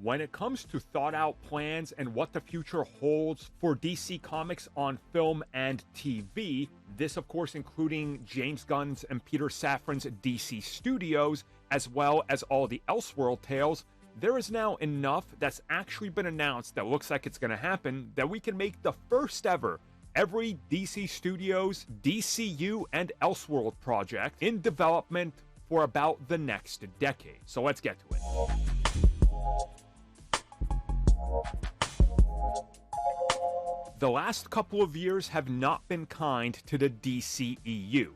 When it comes to thought out plans and what the future holds for DC Comics on film and TV, this of course including James Gunn's and Peter Safran's DC Studios, as well as all the Elseworld tales, there is now enough that's actually been announced that looks like it's going to happen that we can make the first ever every DC Studios, DCU, and Elseworld project in development for about the next decade. So let's get to it. The last couple of years have not been kind to the DCEU,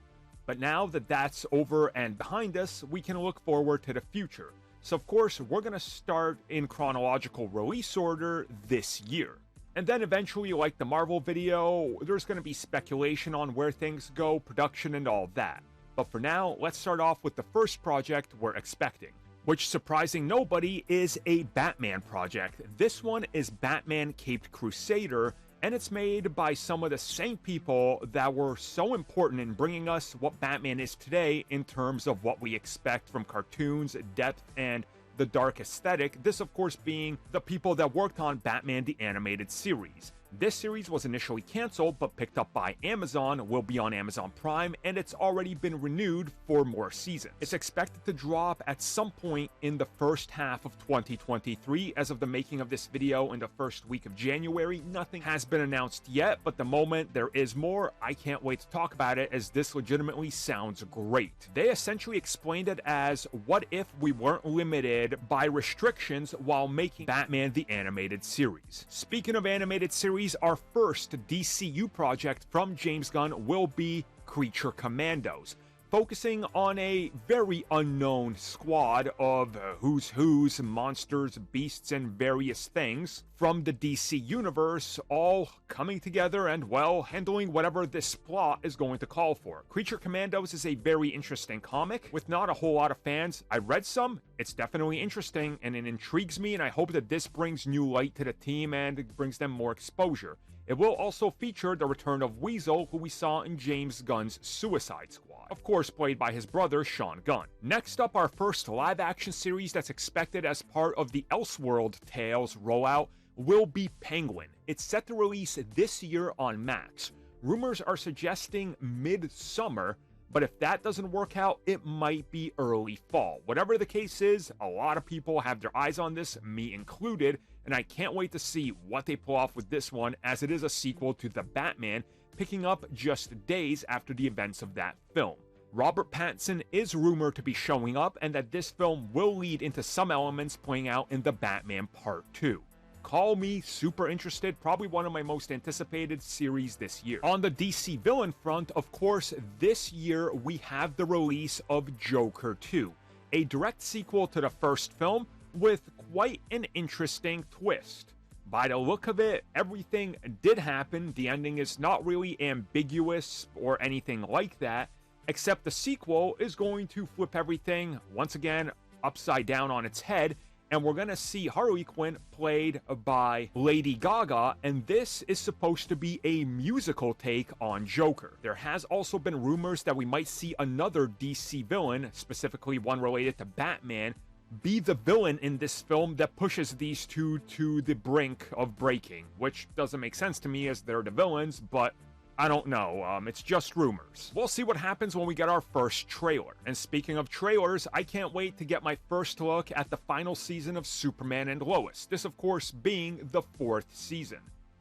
but now that that's over and behind us, we can look forward to the future. So of course, we're going to start in chronological release order this year. And then eventually, like the Marvel video, there's going to be speculation on where things go, production, and all that. But for now, let's start off with the first project we're expecting, which, surprising nobody, is a Batman project. This one is Batman Caped Crusader, and it's made by some of the same people that were so important in bringing us what Batman is today in terms of what we expect from cartoons, depth, and the dark aesthetic. This, of course, being the people that worked on Batman the Animated Series. This series was initially canceled, but picked up by Amazon, will be on Amazon Prime, and it's already been renewed for more seasons. It's expected to drop at some point in the first half of 2023. As of the making of this video in the first week of January, nothing has been announced yet, but the moment there is more, I can't wait to talk about it, as this legitimately sounds great. They essentially explained it as, what if we weren't limited by restrictions while making Batman the Animated Series? Speaking of animated series, our first DCU project from James Gunn will be Creature Commandos, focusing on a very unknown squad of who's, monsters, beasts, and various things from the DC universe, all coming together and, well, handling whatever this plot is going to call for. Creature Commandos is a very interesting comic with not a whole lot of fans. I read some, it's definitely interesting, and it intrigues me, and I hope that this brings new light to the team and brings them more exposure. It will also feature the return of Weasel, who we saw in James Gunn's Suicide Squad, of course played by his brother Sean Gunn. Next up, our first live-action series that's expected as part of the Elseworld Tales rollout will be Penguin. It's set to release this year on Max. Rumors are suggesting mid-summer, but if that doesn't work out, it might be early fall. Whatever the case is, a lot of people have their eyes on this, me included, and I can't wait to see what they pull off with this one, as it is a sequel to The Batman, picking up just days after the events of that film. Robert Pattinson is rumored to be showing up, and that this film will lead into some elements playing out in The Batman Part 2. Call me super interested, probably one of my most anticipated series this year. On the DC villain front, of course, this year we have the release of Joker 2, a direct sequel to the first film with quite an interesting twist. By the look of it, everything did happen. The ending is not really ambiguous or anything like that, except the sequel is going to flip everything once again upside down on its head, and we're going to see Harley Quinn played by Lady Gaga, and this is supposed to be a musical take on Joker. There has also been rumors that we might see another DC villain, specifically one related to Batman, be the villain in this film that pushes these two to the brink of breaking, which doesn't make sense to me as they're the villains, but I don't know, it's just rumors. We'll see what happens when we get our first trailer. And speaking of trailers, I can't wait to get my first look at the final season of Superman and Lois. This, of course, being the 4th season.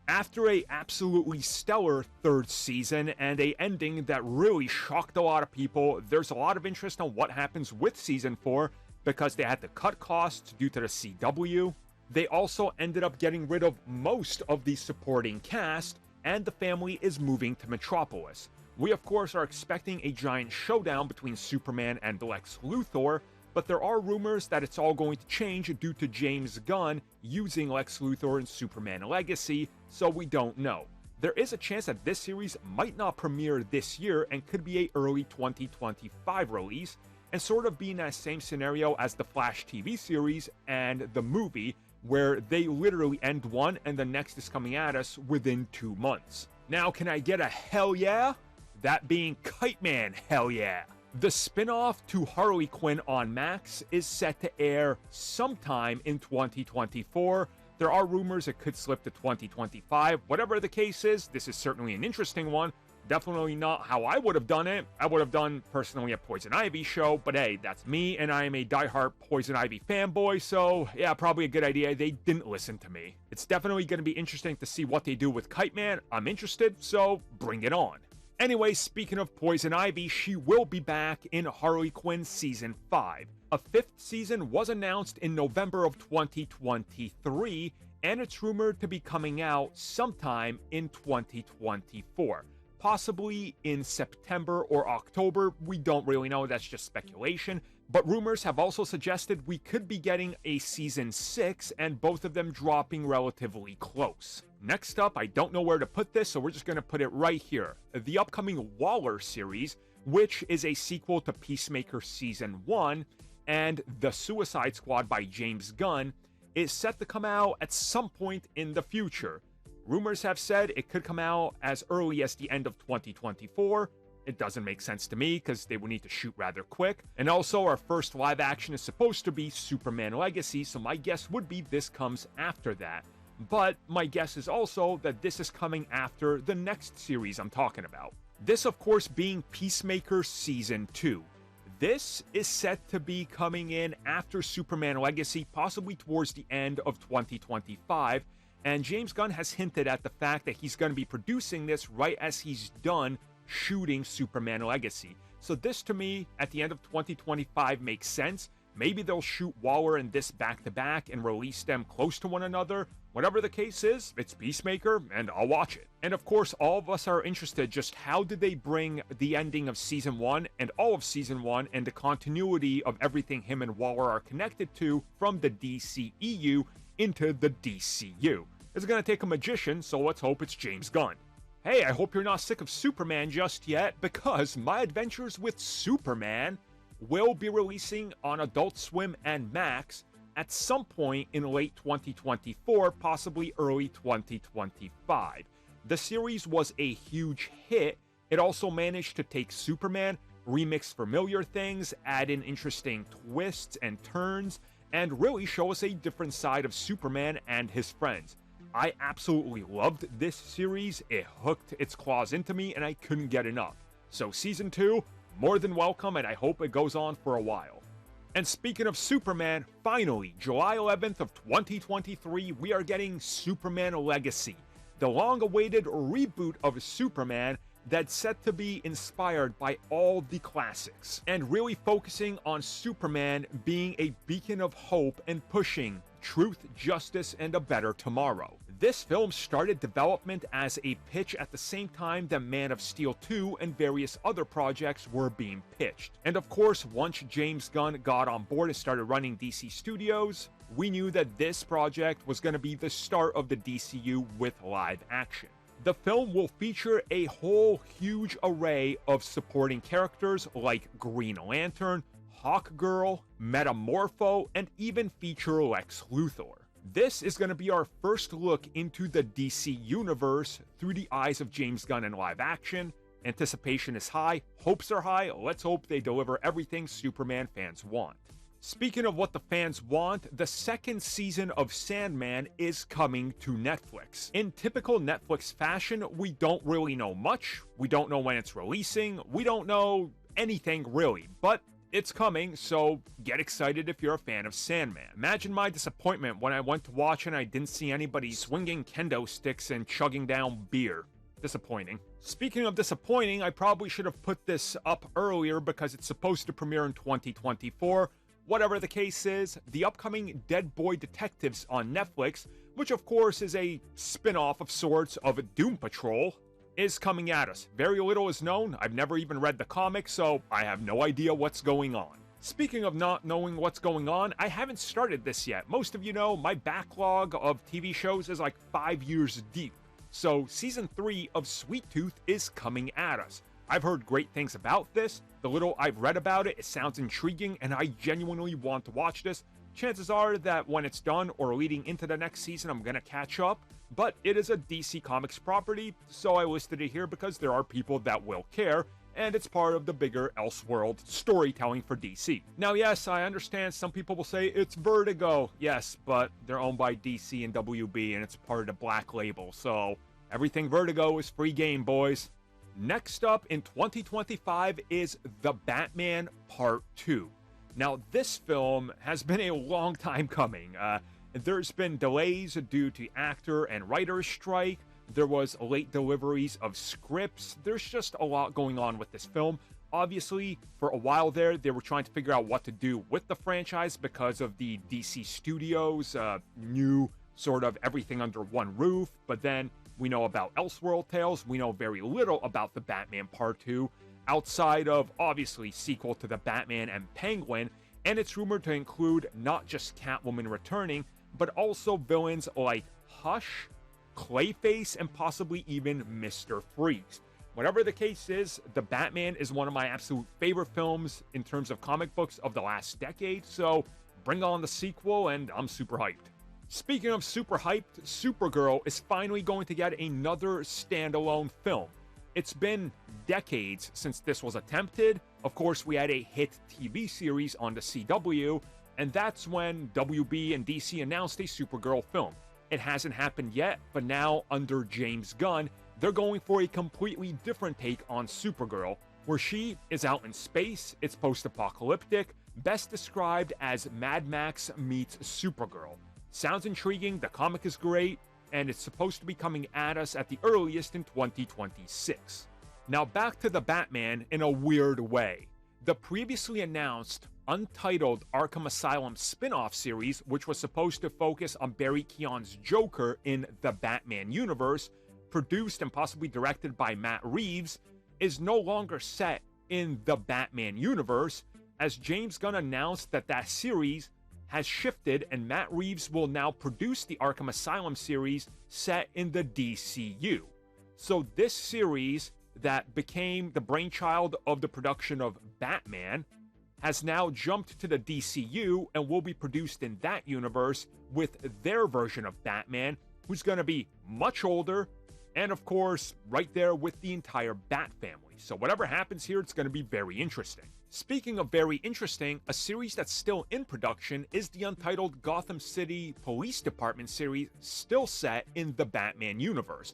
After a absolutely stellar 3rd season and a ending that really shocked a lot of people, there's a lot of interest on what happens with season 4 because they had to cut costs due to the CW. They also ended up getting rid of most of the supporting cast, and the family is moving to Metropolis. We, of course, are expecting a giant showdown between Superman and Lex Luthor, but there are rumors that it's all going to change due to James Gunn using Lex Luthor in Superman Legacy, so we don't know. There is a chance that this series might not premiere this year and could be a early 2025 release, and sort of be in that same scenario as the Flash TV series and the movie, where they literally end one and the next is coming at us within 2 months. Now, can I get a hell yeah? That being Kite Man, hell yeah. The spin-off to Harley Quinn on Max is set to air sometime in 2024. There are rumors it could slip to 2025. Whatever the case is, this is certainly an interesting one. Definitely not how I would have done it. I would have done, personally, a Poison Ivy show, but hey, that's me, and I am a diehard Poison Ivy fanboy, so yeah, probably a good idea they didn't listen to me. It's definitely going to be interesting to see what they do with Kite Man. I'm interested, so bring it on. Anyway, speaking of Poison Ivy, she will be back in Harley Quinn Season 5. A 5th season was announced in November of 2023, and it's rumored to be coming out sometime in 2024. Possibly in September or October, we don't really know, that's just speculation, but rumors have also suggested we could be getting a Season 6, and both of them dropping relatively close. Next up, I don't know where to put this, so we're just going to put it right here. The upcoming Waller series, which is a sequel to Peacemaker Season 1, and The Suicide Squad by James Gunn, is set to come out at some point in the future. Rumors have said it could come out as early as the end of 2024. It doesn't make sense to me because they would need to shoot rather quick. And also, our first live action is supposed to be Superman Legacy, so my guess would be this comes after that. But my guess is also that this is coming after the next series I'm talking about. This, of course, being Peacemaker Season 2. This is set to be coming in after Superman Legacy, possibly towards the end of 2025. And James Gunn has hinted at the fact that he's going to be producing this right as he's done shooting Superman Legacy. So this, to me, at the end of 2025 makes sense. Maybe they'll shoot Waller and this back-to-back and release them close to one another. Whatever the case is, it's Peacemaker, and I'll watch it. And of course, all of us are interested just how did they bring the ending of Season 1 and all of Season 1 and the continuity of everything him and Waller are connected to from the DCEU into the DCU. It's going to take a magician, so let's hope it's James Gunn. Hey, I hope you're not sick of Superman just yet, because My Adventures with Superman will be releasing on Adult Swim and Max at some point in late 2024, possibly early 2025. The series was a huge hit. It also managed to take Superman, remix familiar things, add in interesting twists and turns, and really show us a different side of Superman and his friends. I absolutely loved this series. It hooked its claws into me and I couldn't get enough. So Season 2, more than welcome, and I hope it goes on for a while. And speaking of Superman, finally, July 11th of 2023, we are getting Superman Legacy, the long-awaited reboot of Superman that's set to be inspired by all the classics, and really focusing on Superman being a beacon of hope and pushing truth, justice, and a better tomorrow. This film started development as a pitch at the same time that Man of Steel 2 and various other projects were being pitched. And of course, once James Gunn got on board and started running DC Studios, we knew that this project was going to be the start of the DCU with live action. The film will feature a whole huge array of supporting characters like Green Lantern, Hawkgirl, Metamorpho, and even feature Lex Luthor. This is going to be our first look into the DC universe through the eyes of James Gunn in live action. Anticipation is high, hopes are high, let's hope they deliver everything Superman fans want. Speaking of what the fans want, the second season of Sandman is coming to Netflix. In typical Netflix fashion, we don't really know much, we don't know when it's releasing, we don't know anything really, but it's coming, so get excited if you're a fan of Sandman. Imagine my disappointment when I went to watch and I didn't see anybody swinging kendo sticks and chugging down beer. Disappointing. Speaking of disappointing, I probably should have put this up earlier because it's supposed to premiere in 2024. Whatever the case is, the upcoming Dead Boy Detectives on Netflix, which of course is a spin-off of sorts of Doom Patrol, is coming at us. Very little is known. I've never even read the comics, so I have no idea what's going on. Speaking of not knowing what's going on, I haven't started this yet. Most of you know my backlog of TV shows is like 5 years deep. So Season 3 of Sweet Tooth is coming at us. I've heard great things about this. The little I've read about it, it sounds intriguing, and I genuinely want to watch this. Chances are that when it's done or leading into the next season, I'm gonna catch up. But it is a DC Comics property, so I listed it here because there are people that will care. and it's part of the bigger Elseworld storytelling for DC. Now, yes, I understand some people will say it's Vertigo. Yes, but they're owned by DC and WB, and it's part of the Black Label, so everything Vertigo is free game, boys. Next up in 2025 is The Batman Part 2. Now, this film has been a long time coming. There's been delays due to actor and writer's strike. There was late deliveries of scripts. There's just a lot going on with this film. Obviously, for a while there, they were trying to figure out what to do with the franchise because of the DC Studios new sort of everything under one roof. But then we know about Elseworld tales. We know very little about The Batman Part 2, outside of, obviously, sequel to The Batman and Penguin. And it's rumored to include not just Catwoman returning, but also villains like Hush, Clayface, and possibly even Mr. Freeze. Whatever the case is, The Batman is one of my absolute favorite films in terms of comic books of the last decade, so bring on the sequel, and I'm super hyped. Speaking of super hyped, Supergirl is finally going to get another standalone film. It's been decades since this was attempted. Of course, we had a hit TV series on the CW, and that's when WB and DC announced a Supergirl film. It hasn't happened yet, but now under James Gunn, they're going for a completely different take on Supergirl, where she is out in space, it's post-apocalyptic, best described as Mad Max meets Supergirl. Sounds intriguing, the comic is great, and it's supposed to be coming at us at the earliest in 2026. Now back to The Batman in a weird way. The previously announced untitled Arkham Asylum spin-off series, which was supposed to focus on Barry Keoghan's Joker in the Batman universe, produced and possibly directed by Matt Reeves, is no longer set in the Batman universe, as James Gunn announced that that series has shifted and Matt Reeves will now produce the Arkham Asylum series set in the DCU. So this series that became the brainchild of the production of Batman has now jumped to the DCU and will be produced in that universe with their version of Batman, who's going to be much older and, of course, right there with the entire Bat family. So whatever happens here, it's going to be very interesting. Speaking of very interesting, a series that's still in production is the untitled Gotham City Police Department series, still set in the Batman universe.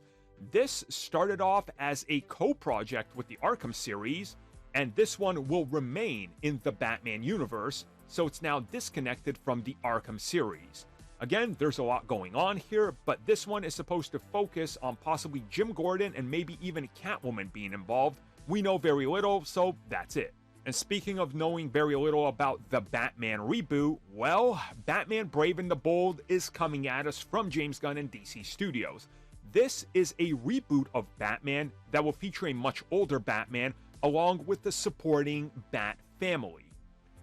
This started off as a co-project with the Arkham series, and this one will remain in the Batman universe, so it's now disconnected from the Arkham series. Again, there's a lot going on here, but this one is supposed to focus on possibly Jim Gordon and maybe even Catwoman being involved. We know very little, so that's it. And speaking of knowing very little about the Batman reboot, well, Batman Brave and the Bold is coming at us from James Gunn and DC Studios. This is a reboot of Batman that will feature a much older Batman along with the supporting Bat family.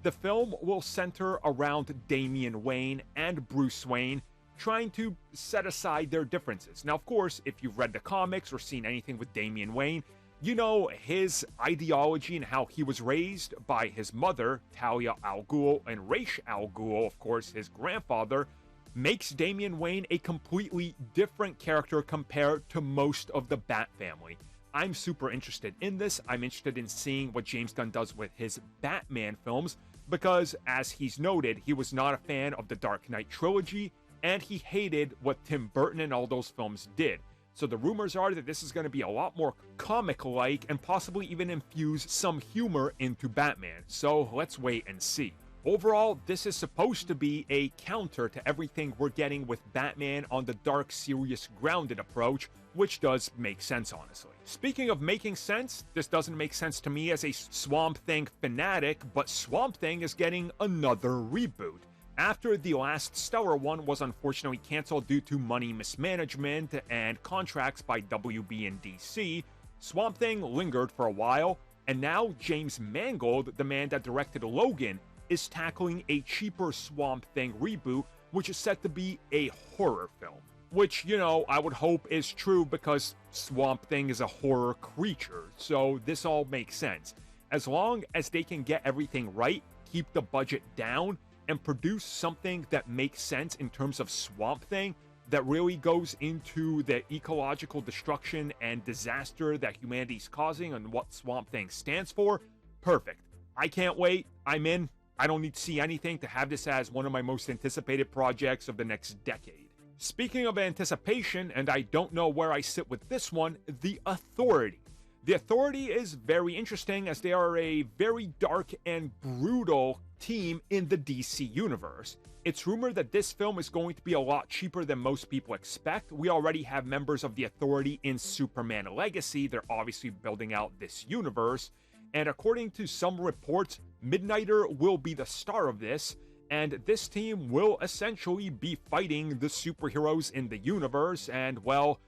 The film will center around Damian Wayne and Bruce Wayne, trying to set aside their differences. Now, of course, if you've read the comics or seen anything with Damian Wayne, you know his ideology and how he was raised by his mother, Talia al Ghul, and Ra's al Ghul, of course, his grandfather, makes Damian Wayne a completely different character compared to most of the Bat family. I'm super interested in this. I'm interested in seeing what James Gunn does with his Batman films, because, as he's noted, he was not a fan of the Dark Knight trilogy, and he hated what Tim Burton and all those films did. So the rumors are that this is going to be a lot more comic-like and possibly even infuse some humor into Batman. So let's wait and see. Overall, this is supposed to be a counter to everything we're getting with Batman on the dark, serious, grounded approach, which does make sense, honestly. Speaking of making sense, this doesn't make sense to me as a Swamp Thing fanatic, but Swamp Thing is getting another reboot. After the last stellar one was unfortunately canceled due to money mismanagement and contracts by WB and DC, Swamp Thing lingered for a while, and now James Mangold, the man that directed Logan, is tackling a cheaper Swamp Thing reboot, which is set to be a horror film. Which, you know, I would hope is true because Swamp Thing is a horror creature, so this all makes sense. As long as they can get everything right, keep the budget down, and produce something that makes sense in terms of Swamp Thing, that really goes into the ecological destruction and disaster that humanity's causing and what Swamp Thing stands for, perfect. I can't wait. I'm in. I don't need to see anything to have this as one of my most anticipated projects of the next decade. Speaking of anticipation, and I don't know where I sit with this one, The Authority. The Authority is very interesting as they are a very dark and brutal team in the DC universe. It's rumored that this film is going to be a lot cheaper than most people expect. We already have members of the Authority in Superman Legacy. They're obviously building out this universe. And according to some reports, Midnighter will be the star of this, and this team will essentially be fighting the superheroes in the universe and, well,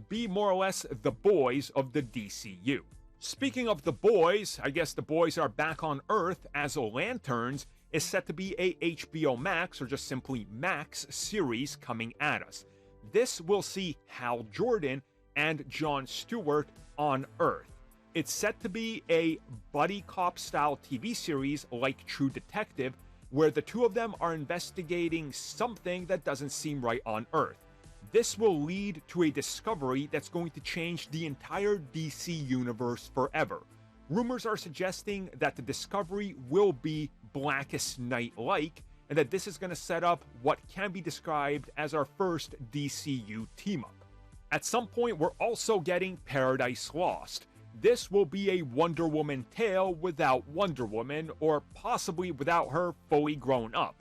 be more or less the boys of the DCU. Speaking of the boys, I guess the boys are back on Earth as Lanterns is set to be a HBO Max, or just simply Max, series coming at us. This will see Hal Jordan and Jon Stewart on Earth. It's set to be a buddy cop style TV series like True Detective, where the two of them are investigating something that doesn't seem right on Earth. This will lead to a discovery that's going to change the entire DC universe forever. Rumors are suggesting that the discovery will be Blackest Night-like, and that this is going to set up what can be described as our first DCU team-up. At some point, we're also getting Paradise Lost. This will be a Wonder Woman tale without Wonder Woman, or possibly without her fully grown up,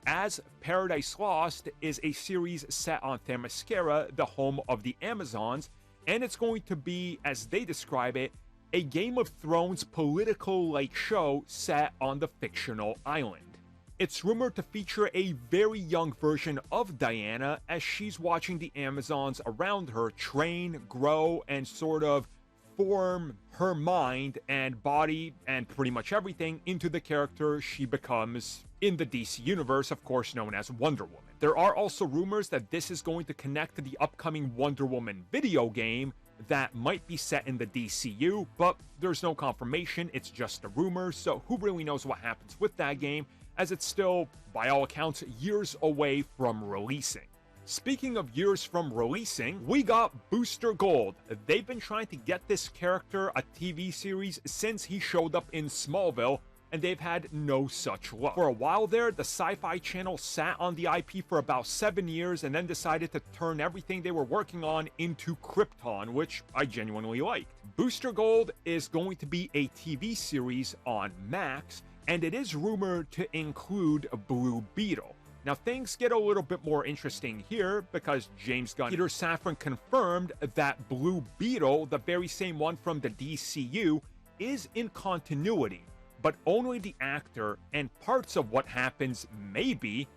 as Paradise Lost is a series set on Themyscira, the home of the Amazons, and it's going to be, as they describe it, a Game of Thrones political-like show set on the fictional island. It's rumored to feature a very young version of Diana as she's watching the Amazons around her train, grow, and sort of form her mind and body and pretty much everything into the character she becomes in the DC universe, of course known as Wonder Woman. There are also rumors that this is going to connect to the upcoming Wonder Woman video game that might be set in the DCU, but there's no confirmation, it's just a rumor, so who really knows what happens with that game, as it's still, by all accounts, years away from releasing. Speaking of years from releasing, we got Booster Gold. They've been trying to get this character a TV series since he showed up in Smallville, and they've had no such luck. For a while there, the Sci-Fi Channel sat on the IP for about 7 years and then decided to turn everything they were working on into Krypton, which I genuinely liked. Booster Gold is going to be a TV series on Max, and it is rumored to include Blue Beetle. Now, things get a little bit more interesting here because James Gunn and Peter Safran confirmed that Blue Beetle, the very same one from the DCU, is in continuity, but only the actor and parts of what happens may be,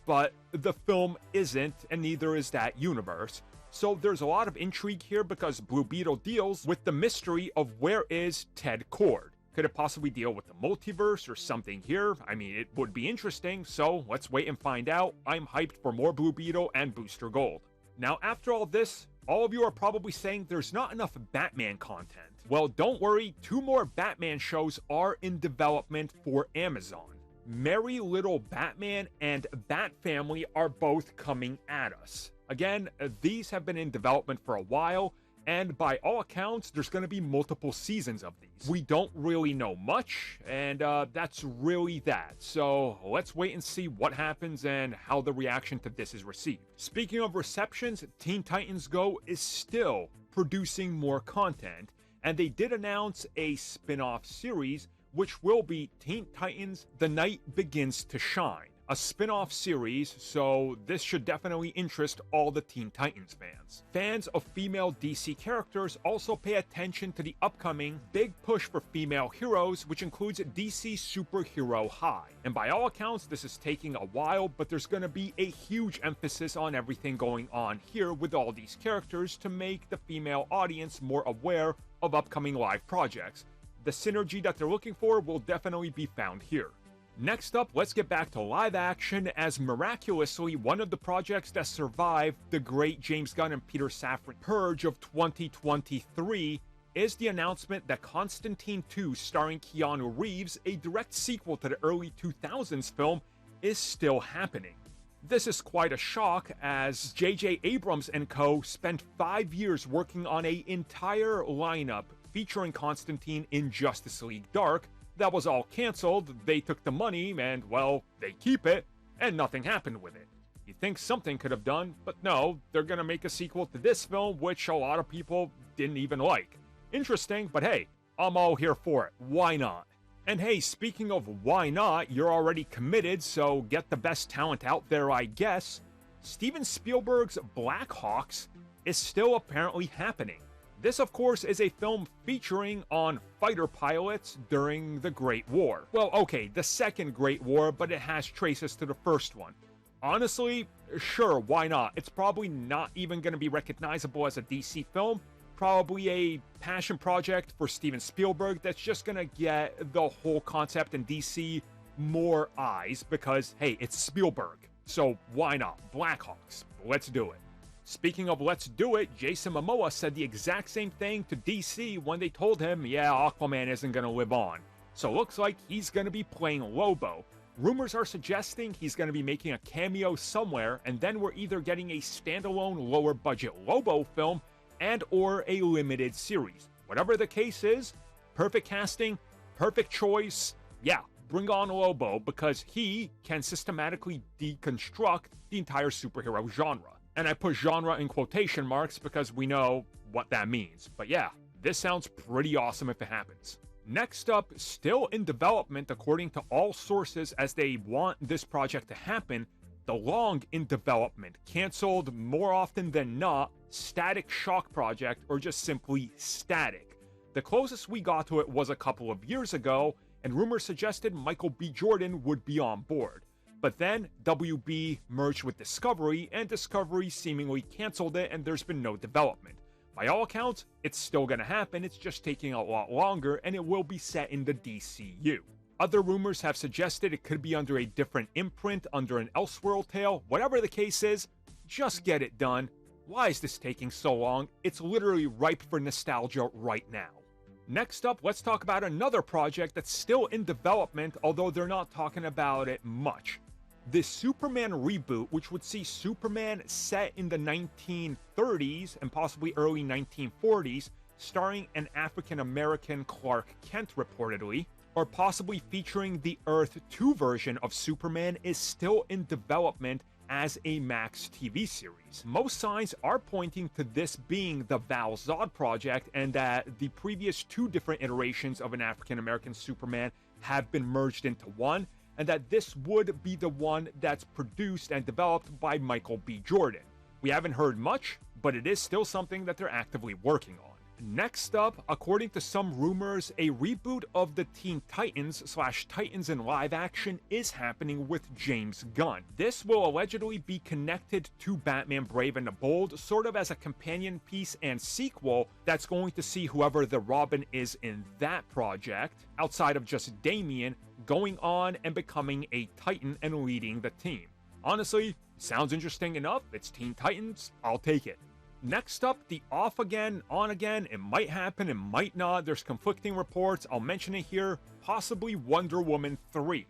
but the film isn't, and neither is that universe. So there's a lot of intrigue here because Blue Beetle deals with the mystery of where is Ted Kord. Could it possibly deal with the multiverse or something here? I mean, it would be interesting, so let's wait and find out. I'm hyped for more Blue Beetle and Booster Gold. Now, after all this, all of you are probably saying there's not enough Batman content. Well, don't worry, 2 more Batman shows are in development for Amazon. Merry Little Batman and Bat Family are both coming at us. Again, these have been in development for a while, and by all accounts, there's going to be multiple seasons of these. We don't really know much, and that's really that. So let's wait and see what happens and how the reaction to this is received. Speaking of receptions, Teen Titans Go is still producing more content, and they did announce a spin-off series, which will be Teen Titans The Night Begins to Shine. A spin-off series, so this should definitely interest all the Teen Titans fans. Fans of female DC characters also pay attention to the upcoming big push for female heroes, which includes DC Superhero High. And by all accounts, this is taking a while, but there's going to be a huge emphasis on everything going on here with all these characters to make the female audience more aware of upcoming live projects. The synergy that they're looking for will definitely be found here. Next up, let's get back to live action, as miraculously one of the projects that survived the great James Gunn and Peter Safran purge of 2023 is the announcement that Constantine II, starring Keanu Reeves, a direct sequel to the early 2000s film, is still happening. This is quite a shock, as J.J. Abrams and co. spent 5 years working on an entire lineup featuring Constantine in Justice League Dark. That was all cancelled, they took the money, and, well, they keep it, and nothing happened with it. You think something could have done, but no, they're gonna make a sequel to this film, which a lot of people didn't even like. Interesting, but hey, I'm all here for it. Why not? And hey, speaking of why not, you're already committed, so get the best talent out there, I guess. Steven Spielberg's Blackhawks is still apparently happening. This, of course, is a film featuring on fighter pilots during the Great War. Well, okay, the Second Great War, but it has traces to the first one. Honestly, sure, why not? It's probably not even going to be recognizable as a DC film. Probably a passion project for Steven Spielberg that's just going to get the whole concept in DC more eyes because, hey, it's Spielberg. So why not? Blackhawks. Let's do it. Speaking of let's do it, Jason Momoa said the exact same thing to DC when they told him, yeah, Aquaman isn't going to live on. So looks like he's going to be playing Lobo. Rumors are suggesting he's going to be making a cameo somewhere, and then we're either getting a standalone lower budget Lobo film and or a limited series. Whatever the case is, perfect casting, perfect choice. Yeah, bring on Lobo because he can systematically deconstruct the entire superhero genre. And I put genre in quotation marks because we know what that means. But yeah, this sounds pretty awesome if it happens. Next up, still in development according to all sources as they want this project to happen, the long in development, cancelled more often than not, Static Shock project, or just simply Static. The closest we got to it was a couple of years ago, and rumors suggested Michael B. Jordan would be on board. But then, WB merged with Discovery, and Discovery seemingly cancelled it, and there's been no development. By all accounts, it's still gonna happen, it's just taking a lot longer, and it will be set in the DCU. Other rumors have suggested it could be under a different imprint, under an Elseworld tale. Whatever the case is, just get it done. Why is this taking so long? It's literally ripe for nostalgia right now. Next up, let's talk about another project that's still in development, although they're not talking about it much. The Superman reboot, which would see Superman set in the 1930s and possibly early 1940s, starring an African-American Clark Kent reportedly, or possibly featuring the Earth 2 version of Superman, is still in development as a Max TV series. Most signs are pointing to this being the Val Zod project, and that the previous 2 different iterations of an African-American Superman have been merged into one, and that this would be the one that's produced and developed by Michael B. Jordan. We haven't heard much, but it is still something that they're actively working on. Next up, according to some rumors, a reboot of the Teen Titans / Titans in live action is happening with James Gunn. This will allegedly be connected to Batman Brave and the Bold, sort of as a companion piece and sequel that's going to see whoever the Robin is in that project, outside of just Damian, going on and becoming a Titan and leading the team. Honestly, sounds interesting enough. It's Teen Titans, I'll take it. Next up, the off again, on again. It might happen, it might not. There's conflicting reports. I'll mention it here. Possibly Wonder Woman 3.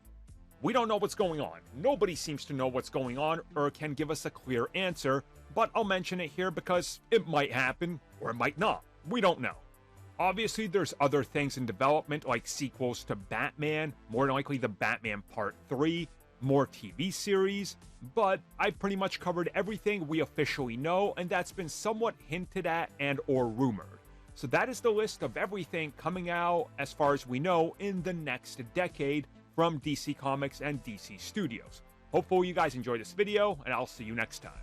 We don't know what's going on. Nobody seems to know what's going on or can give us a clear answer, but I'll mention it here because it might happen or it might not. We don't know. Obviously, there's other things in development like sequels to Batman, more than likely the Batman Part 3, more TV series, but I've pretty much covered everything we officially know, and that's been somewhat hinted at and or rumored. So that is the list of everything coming out, as far as we know, in the next decade from DC Comics and DC Studios. Hopefully you guys enjoyed this video, and I'll see you next time.